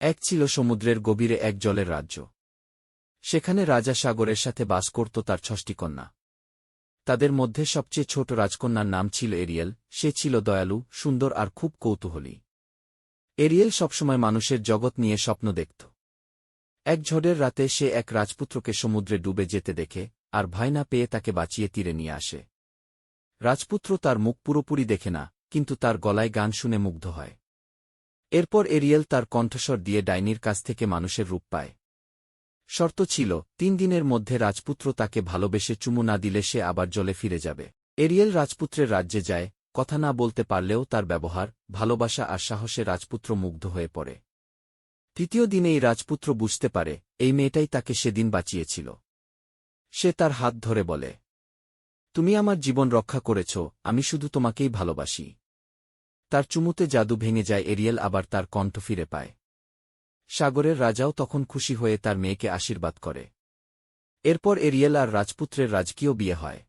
এক ছিল সমুদ্রের গভীরে এক জলের রাজ্য। সেখানে রাজা সাগরের সাথে বাস করত তার ৬টি কন্যা। তাদের মধ্যে সবচেয়ে ছোট রাজকন্যার নাম ছিল এরিয়েল। সে ছিল দয়ালু, সুন্দর আর খুব কৌতূহলী। এরিয়েল সবসময় মানুষের জগৎ নিয়ে স্বপ্ন দেখত। এক ঝড়ের রাতে সে এক রাজপুত্রকে সমুদ্রে ডুবে যেতে দেখে, আর ভয় না পেয়ে তাকে বাঁচিয়ে তীরে নিয়ে আসে। রাজপুত্র তার মুখ পুরোপুরি দেখে না, কিন্তু তার গলায় গান শুনে মুগ্ধ হয়। এরপর এরিয়েল তার কণ্ঠস্বর দিয়ে ডাইনির কাছ থেকে মানুষের রূপ পায়। শর্ত ছিল, ৩ দিনের মধ্যে রাজপুত্র তাকে ভালোবেসে চুমু না দিলে সে আবার জলে ফিরে যাবে। এরিয়েল রাজপুত্রের রাজ্যে যায়, কথা না বলতে পারলেও তার ব্যবহার, ভালোবাসা আর সাহসে রাজপুত্র মুগ্ধ হয়ে পড়ে। ৩য় দিনেই রাজপুত্র বুঝতে পারে, এই মেয়েটাই তাকে সেদিন বাঁচিয়েছিল। সে তার হাত ধরে বলে, তুমি আমার জীবন রক্ষা করেছ, আমি শুধু তোমাকেই ভালোবাসি। তার চুমুতে জাদু ভেঙে যায়, এরিয়েল আবার তার কণ্ঠ ফিরে পায়। সাগরের রাজাও তখন খুশি হয়ে তার মেয়েকে আশীর্বাদ করে। এরপর এরিয়েল আর রাজপুত্রের রাজকীয় বিয়ে হয়।